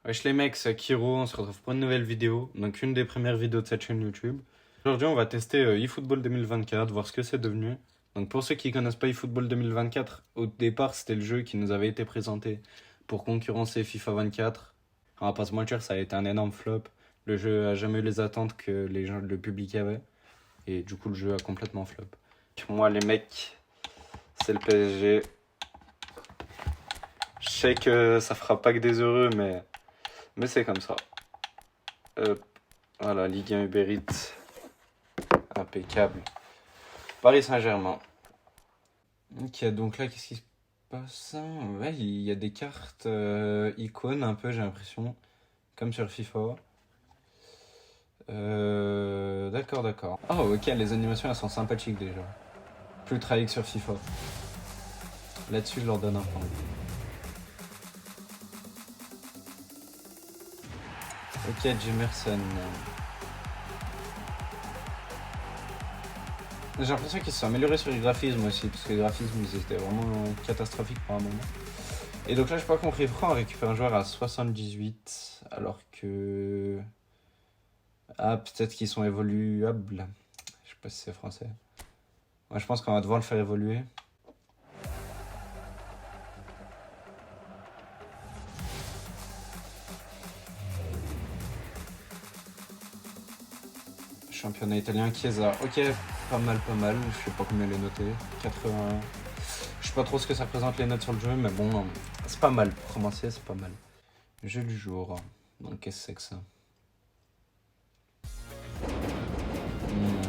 Wesh les mecs, c'est Kiro, on se retrouve pour une nouvelle vidéo, donc une des premières vidéos de cette chaîne YouTube. Aujourd'hui on va tester eFootball 2024, voir ce que c'est devenu. Donc pour ceux qui connaissent pas eFootball 2024, au départ c'était le jeu qui nous avait été présenté pour concurrencer FIFA 24. On va pas se mentir, ça a été un énorme flop. Le jeu a jamais eu les attentes que les gens, le public avait. Et du coup le jeu a complètement flop. Moi les mecs, c'est le PSG. Je sais que ça fera pas que des heureux, mais c'est comme ça. Hop, voilà, Ligue 1 Uber Eats. Impeccable. Paris Saint-Germain. Ok, donc là, qu'est-ce qui se passe? Ouais, il y a des cartes icônes, un peu, j'ai l'impression. Comme sur FIFA. D'accord, d'accord. Oh, ok, les animations, elles sont sympathiques déjà. Plus tragique que sur FIFA. Là-dessus, je leur donne un point. Ok, Jemerson. J'ai l'impression qu'ils se sont améliorés sur les graphismes aussi, parce que les graphismes ils étaient vraiment catastrophiques par un moment. Et donc là, j'ai pas compris pourquoi on récupère un joueur à 78, alors que. Ah, peut-être qu'ils sont évoluables. Je sais pas si c'est français. Moi, je pense qu'on va devoir le faire évoluer. Championnat italien, Chiesa. Ok, pas mal, pas mal. Je sais pas combien les noter. 80. Je sais pas trop ce que ça représente les notes sur le jeu, mais bon, c'est pas mal. Pour commencer, c'est pas mal. Jeu du jour. Donc, qu'est-ce que c'est que ça?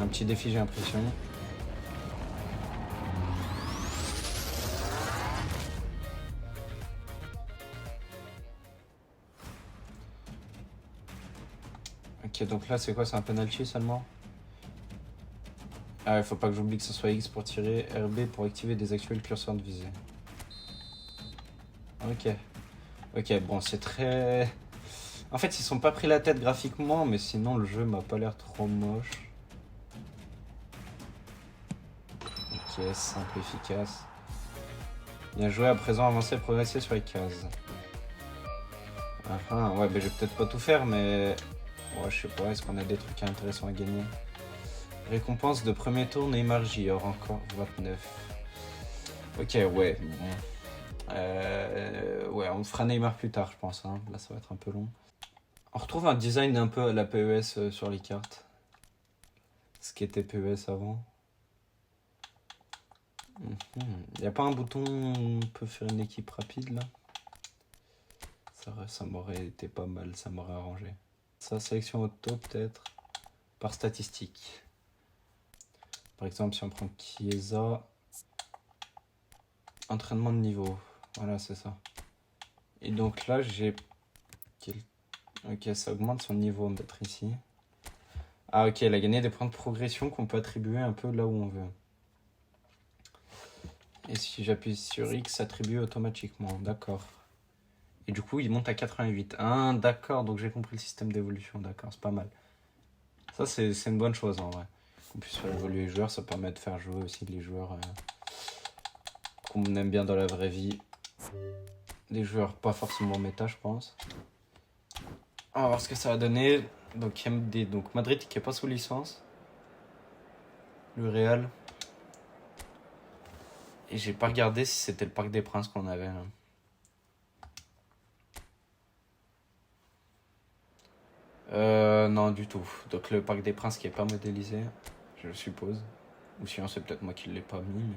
Un petit défi, j'ai l'impression. Ok, donc là, c'est quoi? C'est un penalty seulement? Ah, il faut pas que j'oublie que ce soit X pour tirer, RB pour activer des actuels curseurs de visée. Ok. Ok, bon, c'est très. En fait, ils sont pas pris la tête graphiquement, mais sinon, le jeu m'a pas l'air trop moche. Ok, simple, efficace. Bien joué, à présent, avancer, progresser sur les cases. Enfin, ouais, bah, je vais peut-être pas tout faire, mais. Ouais, je sais pas, est-ce qu'on a des trucs intéressants à gagner? Récompense de premier tour, Neymar Jr. Encore 29. Ok, ouais, bon. Ouais, on fera Neymar plus tard, je pense. Hein. Là, ça va être un peu long. On retrouve un design un peu à la PES sur les cartes. Ce qui était PES avant. Il n'y a pas un bouton où on peut faire une équipe rapide là? Ça m'aurait été pas mal, ça m'aurait arrangé. Ça, sélection auto peut-être. Par statistique. Par exemple, si on prend Chiesa. Entraînement de niveau. Voilà, c'est ça. Et donc là, j'ai. Ok, ça augmente son niveau, on va mettre ici. Ah ok, elle a gagné des points de progression qu'on peut attribuer un peu là où on veut. Et si j'appuie sur X, ça attribue automatiquement, d'accord. Et du coup, il monte à 88. Ah, d'accord, donc j'ai compris le système d'évolution, d'accord, c'est pas mal. Ça, c'est une bonne chose en vrai. Qu'on puisse faire évoluer les joueurs, ça permet de faire jouer aussi les joueurs qu'on aime bien dans la vraie vie. Des joueurs pas forcément méta, je pense. On va voir ce que ça va donner. Donc, MD, donc Madrid qui est pas sous licence. Le Real. Et j'ai pas regardé si c'était le Parc des Princes qu'on avait. Là. Non, du tout. Donc le Parc des Princes qui est pas modélisé, je suppose. Ou sinon c'est peut-être moi qui l'ai pas mis. Mais...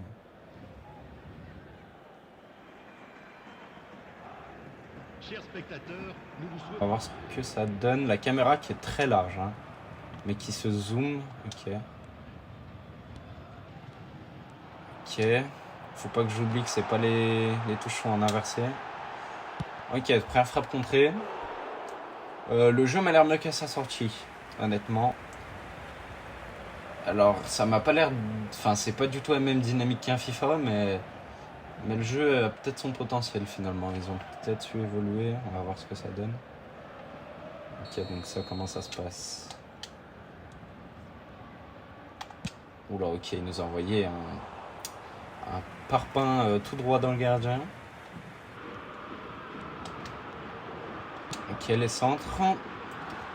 Chers spectateurs, nous vous On souhaitons... va voir ce que ça donne. La caméra qui est très large, hein, mais qui se zoome. Ok. Ok. Faut pas que j'oublie que c'est pas les touches sont en inversé. Ok, première frappe contrée. Le jeu m'a l'air mieux qu'à sa sortie, honnêtement. Alors, ça m'a pas l'air. Enfin, c'est pas du tout la même dynamique qu'un FIFA, mais le jeu a peut-être son potentiel finalement. Ils ont peut-être su évoluer. On va voir ce que ça donne. Ok, donc ça, comment ça se passe? Oula, ok, il nous a envoyé un parpaing tout droit dans le gardien. Ok, les centres.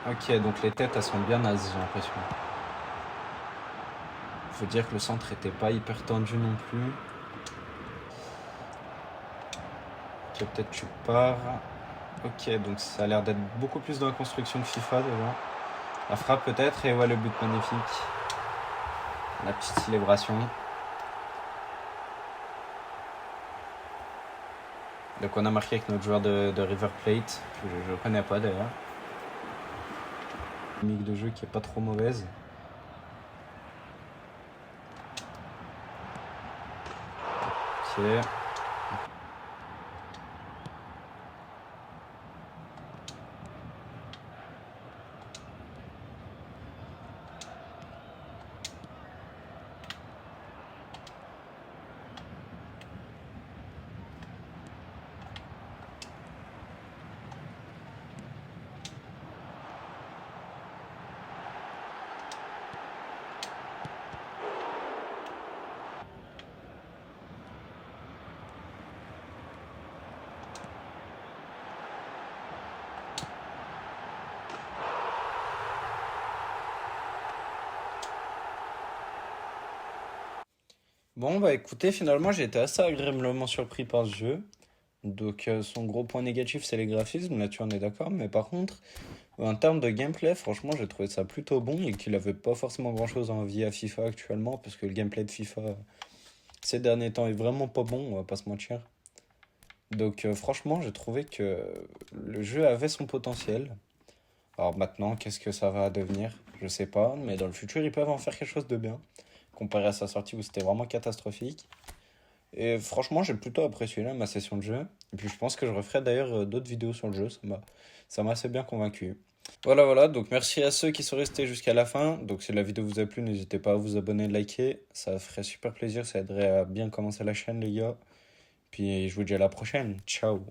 Ok, donc les têtes, elles sont bien nazes, j'ai l'impression. Faut dire que le centre était pas hyper tendu non plus. Ok, peut-être tu pars. Ok, donc ça a l'air d'être beaucoup plus dans la construction que FIFA déjà. La frappe peut-être, et ouais, le but magnifique. La petite célébration. Donc on a marqué avec notre joueur de River Plate, que je ne connais pas d'ailleurs. Une dynamique de jeu qui est pas trop mauvaise. Ok. Bon, bah écoutez, finalement j'ai été assez agréablement surpris par ce jeu. Donc son gros point négatif c'est les graphismes, là-dessus on est d'accord, mais par contre, en termes de gameplay, franchement j'ai trouvé ça plutôt bon et qu'il avait pas forcément grand-chose à envier à FIFA actuellement, parce que le gameplay de FIFA ces derniers temps est vraiment pas bon, on va pas se mentir. Donc franchement j'ai trouvé que le jeu avait son potentiel. Alors maintenant, qu'est-ce que ça va devenir? Je sais pas, mais dans le futur ils peuvent en faire quelque chose de bien, comparé à sa sortie où c'était vraiment catastrophique. Et franchement, j'ai plutôt apprécié là, ma session de jeu. Et puis je pense que je referai d'ailleurs d'autres vidéos sur le jeu, ça m'a assez bien convaincu. Voilà, voilà, donc merci à ceux qui sont restés jusqu'à la fin. Donc si la vidéo vous a plu, n'hésitez pas à vous abonner, liker. Ça ferait super plaisir, ça aiderait à bien commencer la chaîne, les gars. Puis je vous dis à la prochaine. Ciao.